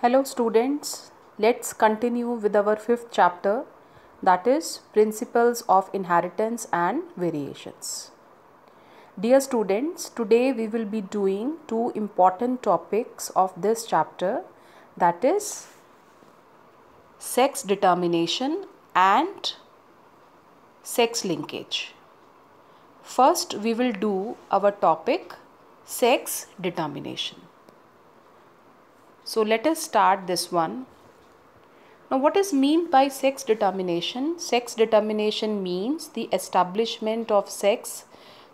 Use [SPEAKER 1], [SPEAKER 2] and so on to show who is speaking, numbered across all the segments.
[SPEAKER 1] Hello students, let's continue with our fifth chapter, that is Principles of Inheritance and Variations. Dear students, today we will be doing two important topics of this chapter, that is sex determination and sex linkage. First we will do our topic sex determination. So let us start this one. Now what is meant by sex determination? Sex determination means the establishment of sex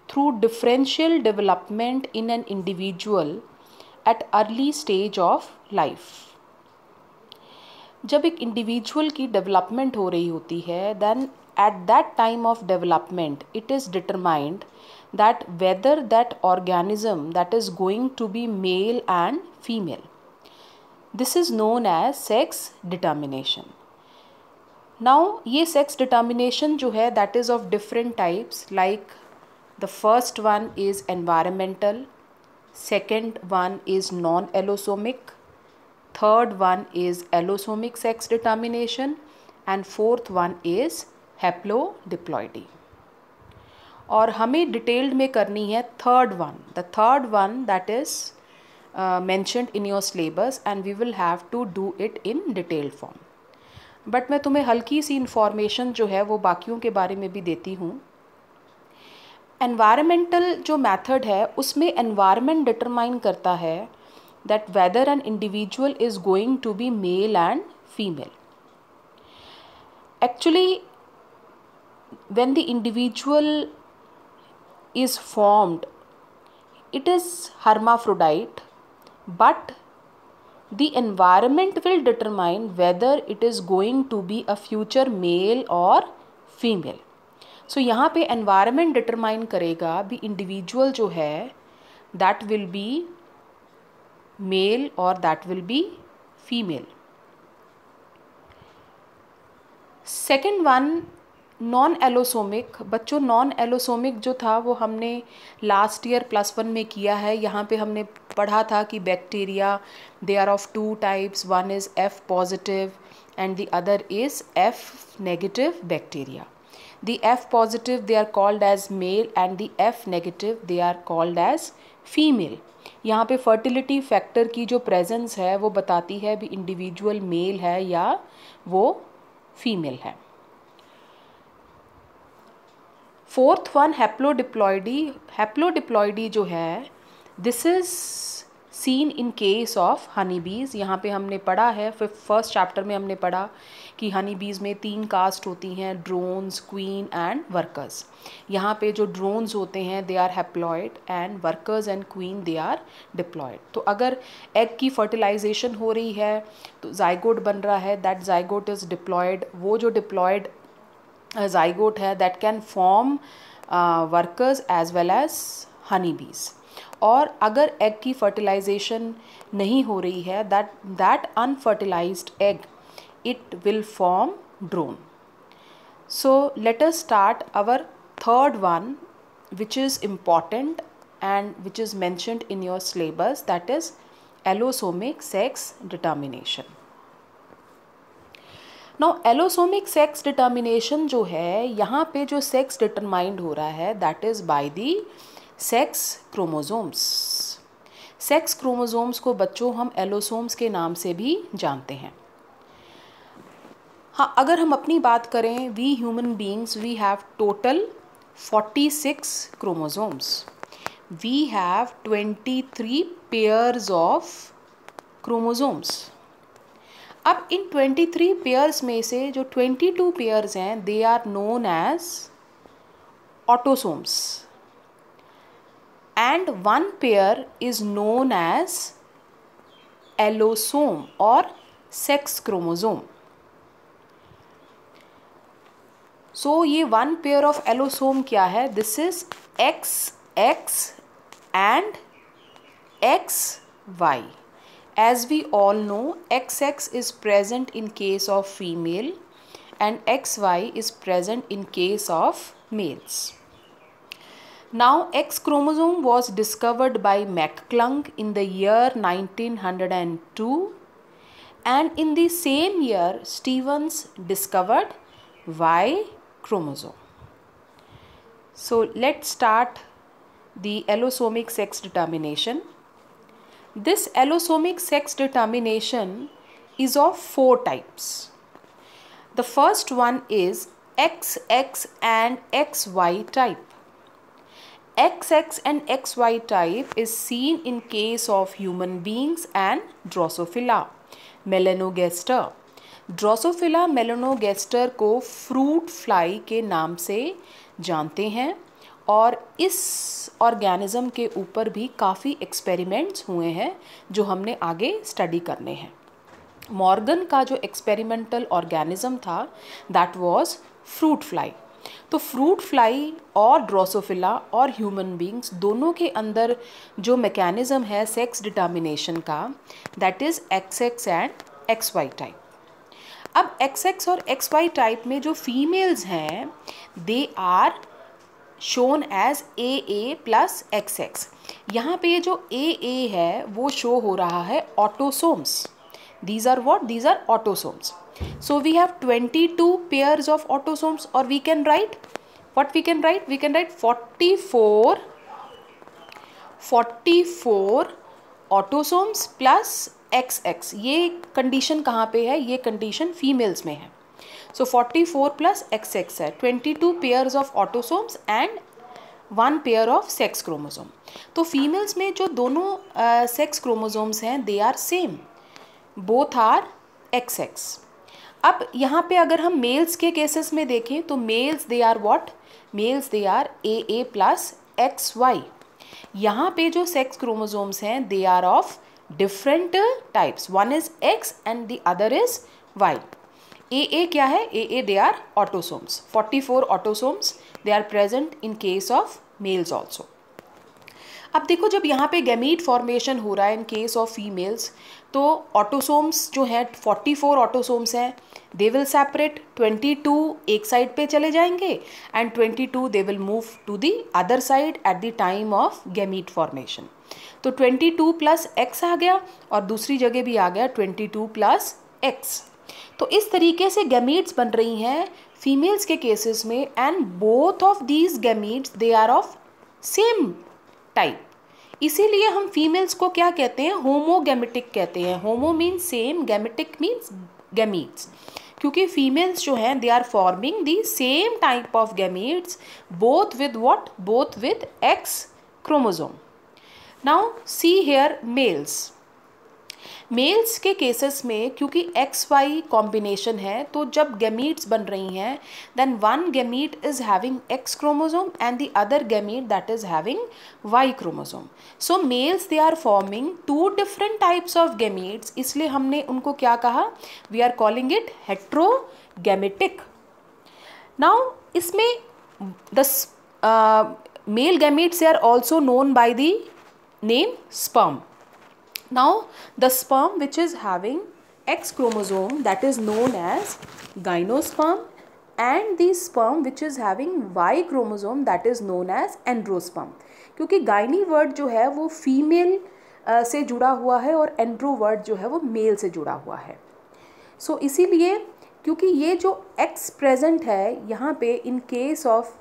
[SPEAKER 1] through differential development in an individual at early stage of life. जब एक individual की development हो रही होती है, then at that time of development it is determined that whether that organism that is going to be male and female. This is known as sex determination. Now ये sex determination जो है that is of different types, like the first one is environmental, second one is non-allosomic, third one is allosomic sex determination and fourth one is haplodiploidy. और हमें detailed में करनी है third one. The third one that is mentioned in your syllabus and we will have to do it in detailed form. But मैं तुम्हें हल्की सी information जो है वो बाकियों के बारे में भी देती हूँ. एनवायरमेंटल जो मेथड है उसमें एनवायरनमेंट डिटरमाइन करता है that whether an individual is going to be male and female. Actually, when the individual is formed, it is hermaphrodite, but the environment will determine whether it is going to be a future male or female. So यहाँ पे environment determine करेगा भी individual जो है that will be male or that will be female. Second one non allosomic. बच्चों non allosomic जो था वो हमने लास्ट ईयर +1 में किया है. यहाँ पे हमने पढ़ा था कि bacteria they are of two types, one is F positive and the other is F negative bacteria. The F positive they are called as male and the F negative they are called as female. यहाँ पे fertility factor की जो presence है वो बताती है भी individual mail है या वो फीमेल है. Fourth one हैप्लोडिप्लॉइडी. हैप्लोडिप्लॉइडी जो है this is seen in case of honey बीज. यहाँ पे हमने पढ़ा है फर्स्ट चैप्टर में हमने पढ़ा कि हनी बीज में 3 कास्ट होती हैं, ड्रोन्स, क्वीन एंड वर्कर्स. यहाँ पे जो ड्रोन्स होते हैं they are haploid and workers and queen they are diploid. तो अगर एग की फर्टिलाइजेशन हो रही है तो जाइगोट बन रहा है, दैट जाइगोट इज़ डिप्लॉयड. वो जो डिप्लॉयड zygote है that can form workers as well as honey bees. और अगर egg की fertilization नहीं हो रही है that unfertilized egg it will form drone. So let us start our third one which is important and which is mentioned in your syllabus, that is allosomic sex determination. Now allosomic sex determination जो है यहाँ पे जो sex determined हो रहा है that is by the sex chromosomes. Sex chromosomes को बच्चों हम एलोसोम्स के नाम से भी जानते हैं. हाँ, अगर हम अपनी बात करें we human beings we have total 46 chromosomes. We have 23 pairs of chromosomes. अब इन 23 पेयर्स में से जो 22 पेयर्स हैं they are known as autosomes and 1 pair is known as allosome और सेक्स क्रोमोसोम. सो ये 1 पेयर ऑफ एलोसोम क्या है? This is XX and XY. As we all know, XX is present in case of female and XY is present in case of males. Now, X chromosome was discovered by McClung in the year 1902 and in the same year Stevens discovered Y chromosome. So let's start the allosomic sex determination. This allosomic sex determination is of 4 types. The first one is XX and XY type. XX and XY type is seen in case of human beings and Drosophila melanogaster. Drosophila melanogaster को fruit fly के नाम से जानते हैं और इस organism के ऊपर भी काफ़ी एक्सपेरिमेंट्स हुए हैं जो हमने आगे स्टडी करने हैं। मॉर्गन का जो एक्सपेरिमेंटल ऑर्गेनिज्म था दैट वाज फ्रूट फ्लाई। तो फ्रूट फ्लाई और ड्रोसोफिला और ह्यूमन बींग्स दोनों के अंदर जो मैकेनिज्म है सेक्स डिटर्मिनेशन का that is XX and XY type. अब XX और XY टाइप में जो फीमेल्स हैं they are shown as AA plus XX। यहाँ पे ये जो AA है वो शो हो रहा है autosomes. These are what? These are autosomes. So we have 22 pairs of autosomes, or we can write what we can write? We can write 44 autosomes plus XX. ये condition कहाँ पे है? ये condition females में है. So 44 plus XX है 22 pairs of autosomes and 1 pair of sex chromosome. तो females में जो दोनों sex chromosomes हैं they are same. Both are XX। अब यहाँ पे अगर हम मेल्स के केसेस में देखें तो males they are what? Males they are AA plus XY। यहाँ पे जो सेक्स क्रोमोसोम्स हैं they are of different types, one is X and the other is Y। AA क्या है? AA they are autosomes. 44 autosomes they are present in case of males also. अब देखो जब यहाँ पे गैमीट फॉर्मेशन हो रहा है इन केस ऑफ फीमेल्स तो ऑटोसोम्स जो है 44 ऑटोसोम्स हैं दे विल सेपरेट, 22 एक साइड पे चले जाएंगे and 22 they will move to the other side at the time of gamete formation. तो 22 प्लस X आ गया और दूसरी जगह भी आ गया 22 प्लस X। तो इस तरीके से गैमीट्स बन रही हैं फीमेल्स के केसेस में and both of these gametes they are of same type. इसीलिए हम फीमेल्स को क्या कहते हैं? होमोगैमेटिक कहते हैं। Homo means same, gametic means gametes, क्योंकि फीमेल्स जो हैं they are forming the same type of gametes both with what? Both with X chromosome. Now see here males. Males के केसेस में क्योंकि XY कॉम्बिनेशन है तो जब गैमीट्स बन रही हैं then one gamete is having X chromosome and the other gamete that is having Y chromosome. So males they are forming 2 different types of gametes, इसलिए हमने उनको क्या कहा? We are calling it heterogametic. Now इसमें the male gametes are also known by the name sperm. Now the sperm which is having X chromosome that is known as gynosperm and the sperm which is having Y chromosome that is known as androsperm। क्योंकि gynae word जो है वो female से जुड़ा हुआ है और Andrew word जो है वो मेल से जुड़ा हुआ है। सो इसीलिए क्योंकि ये जो X प्रेजेंट है यहाँ पे in case of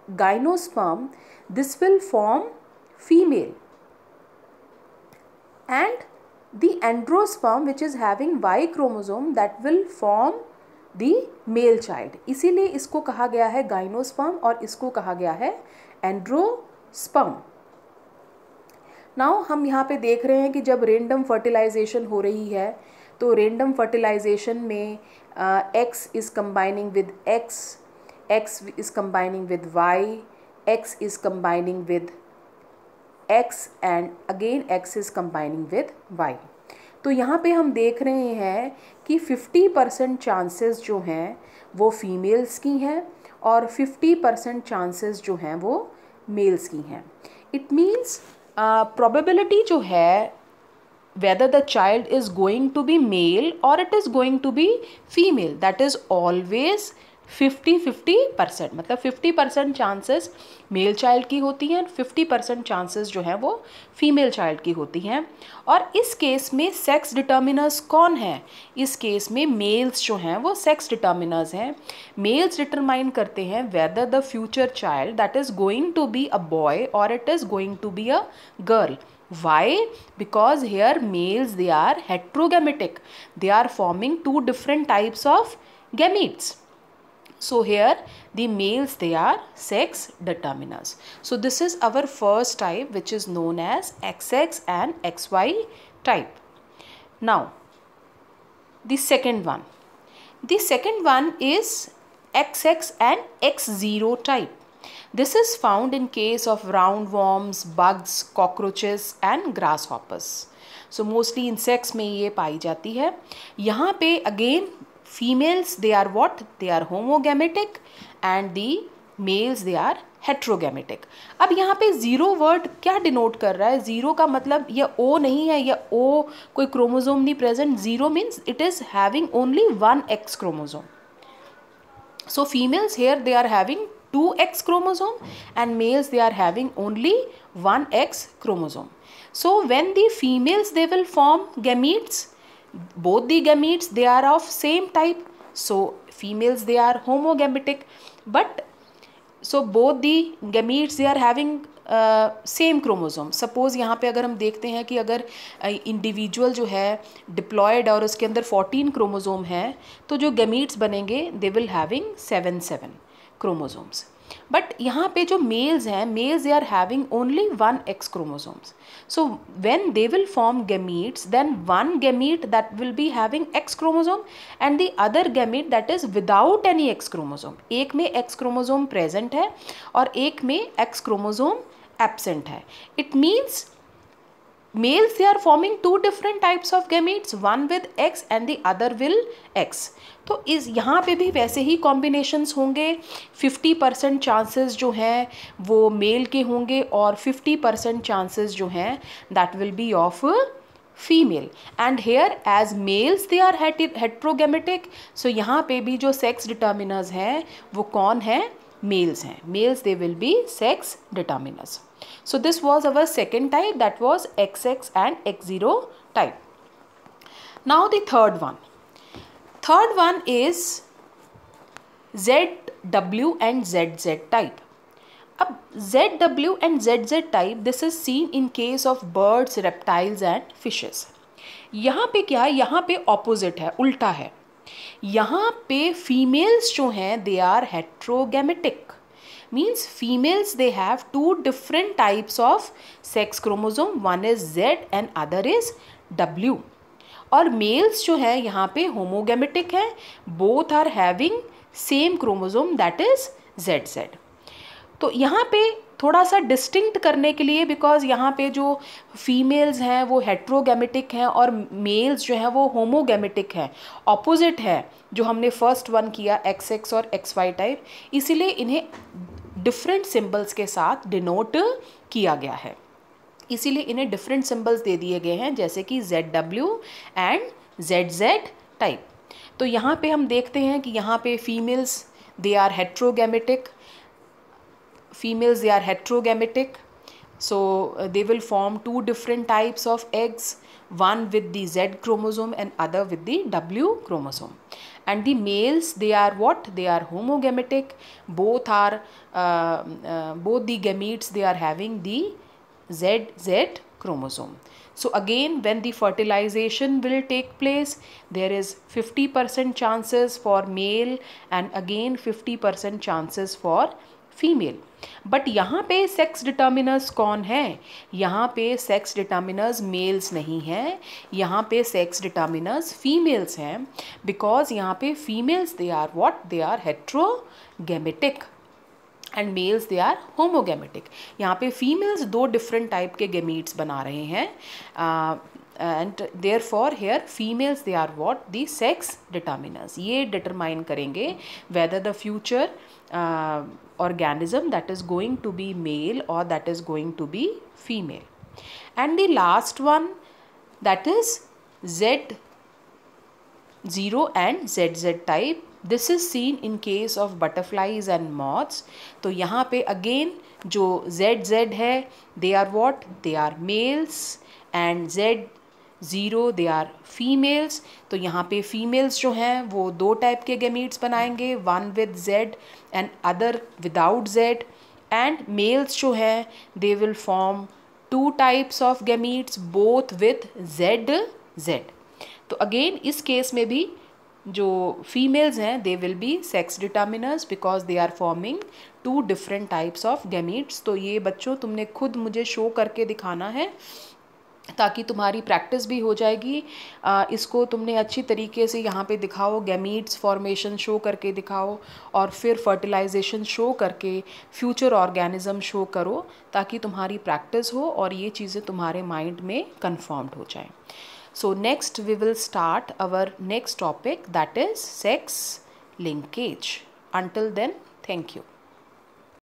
[SPEAKER 1] gynosperm this will form female and the androsperm which is having Y chromosome that will form the male child। इसीलिए इसको कहा गया है गाइनोस्पर्म और इसको कहा गया है एंड्रोस्पर्म। नाउ हम यहाँ पे देख रहे हैं कि जब रेंडम फर्टिलाइजेशन हो रही है तो रेंडम फर्टिलाइजेशन में X is combining with X, X is combining with Y, X is combining with X and again X is combining with Y। तो यहाँ पे हम देख रहे हैं कि 50% चांसेस जो हैं वो फीमेल्स की हैं और 50% चांसेस जो हैं वो मेल्स की हैं। इट मीन्स प्रोबेबिलिटी जो है whether the child is going to be male or it is going to be female that is always 50-50%, मतलब 50% चांसेस मेल चाइल्ड की होती हैं, 50% चांसेस जो हैं वो फीमेल चाइल्ड की होती हैं। और इस केस में सेक्स डिटर्मिनर्स कौन है? इस केस में मेल्स जो हैं वो सेक्स डिटर्मिनर्स हैं। मेल्स डिटरमाइन करते हैं whether the future child that is going to be a boy और it is going to be a girl. Why? Because here males, they are heterogametic. They are forming two different types of gametes. So here the males, they are sex determiners. So this is our first type, which is known as XX and XY type. Now the second one. The second one is XX and X0 type. This is found in case of roundworms, bugs, cockroaches and grasshoppers. So mostly insects में ये पाई जाती है. यहाँ पे again females, they are what? They are homogametic and the males, they are heterogametic. अब यहाँ पे zero word क्या डिनोट कर रहा है? जीरो का मतलब ये ओ नहीं है, या ओ कोई क्रोमोजोम नहीं present. Zero means it is having only one x chromosome. So females here, they are having 2x chromosome and males, they are having only 1x chromosome. So when the females, they will form gametes, both the gametes, they are of same type. So females, they are homogametic, but so both the gametes, they are having same chromosome. Suppose यहाँ पे अगर हम देखते हैं कि अगर individual जो है डिप्लॉयड और उसके अंदर 14 क्रोमोसोम है, तो जो गैमीट्स बनेंगे they will having 7 chromosomes. But यहाँ पे जो मेल्स हैं, males they are having only 1x chromosomes. So when they will form gametes, then one gamete that will be having x chromosome and the other gamete that is without any x chromosome. एक में x chromosome present है और एक में x chromosome absent है. It means males, they are forming two different types of gametes, one with x and the other will x. तो इस यहाँ पे भी वैसे ही कॉम्बिनेशंस होंगे. 50% चांसेस जो हैं वो मेल के होंगे और 50% चांसेस जो हैं that will be of female. And here as males they are heterogametic, so यहाँ पे भी जो सेक्स डिटर्मिनर्स हैं वो कौन है? मेल्स हैं. Males they will be sex determiners. So this was our second type, that was XX and X0 type. Now the third one. Third one is ZW and ZZ type. अब ZW and ZZ type, this is seen in case of birds, reptiles and fishes. यहाँ पे क्या है? यहाँ पे opposite है, उल्टा है. यहाँ पे females जो हैं they are heterogametic. Means females, they have two different types of sex chromosome, one is Z and other is W. और males जो है यहाँ पे homogametic है, both are having same chromosome that is ZZ. तो यहाँ पे थोड़ा सा डिस्टिंक्ट करने के लिए, बिकॉज यहाँ पे जो फीमेल्स हैं वो हेट्रोगेमेटिक हैं और मेल्स जो हैं वो होमोगेमेटिक हैं, ऑपोजिट है जो हमने फर्स्ट वन किया XX और XY टाइप, इसीलिए इन्हें डिफरेंट सिंबल्स के साथ डिनोट किया गया है. इसीलिए इन्हें डिफरेंट सिंबल्स दे दिए गए हैं, जैसे कि ZW एंड ZZ टाइप. तो यहाँ पे हम देखते हैं कि यहाँ पे females they are heterogametic. Females, they are heterogametic, so they will form two different types of eggs, one with the Z chromosome and other with the W chromosome. And the males, they are what? They are homogametic. Both are both the gametes, they are having the ZZ chromosome. So again, when the fertilization will take place, there is 50% chances for male and again 50% chances for female. But यहाँ पे sex determiners कौन है? यहाँ पे sex determiners mails नहीं हैं, यहाँ पे सेक्स डिटर्मिनर्स फीमेल्स हैं, बिकॉज यहाँ पे females they are what? They are heterogametic and males they are homogametic. यहाँ पे फीमेल्स दो डिफरेंट टाइप के गेमीट्स बना रहे हैं and therefore here females, they are what? The sex determiners. ये determine करेंगे whether the future organism that is going to be male or that is going to be female. And the last one, that is Z0 and ZZ type. This is seen in case of butterflies and moths. तो यहाँ पे again जो Z है they are what, they are males, and Z0 they are females. तो यहाँ पे females जो हैं वो दो टाइप के गैमीट्स बनाएंगे, one with Z and other without Z। And males जो हैं they will form two types of gametes both with Z। तो अगेन इस केस में भी जो फीमेल्स हैं they will be sex determiners because they are forming two different types of gametes. तो ये बच्चों तुमने खुद मुझे शो करके दिखाना है ताकि तुम्हारी प्रैक्टिस भी हो जाएगी। इसको तुमने अच्छी तरीके से यहाँ पे दिखाओ, गैमीट्स फॉर्मेशन शो करके दिखाओ और फिर फर्टिलाइजेशन शो करके फ्यूचर ऑर्गेनिज्म शो करो ताकि तुम्हारी प्रैक्टिस हो और ये चीज़ें तुम्हारे माइंड में कन्फर्म्ड हो जाए। So next we will start our next topic, that is sex linkage. Until then, thank you.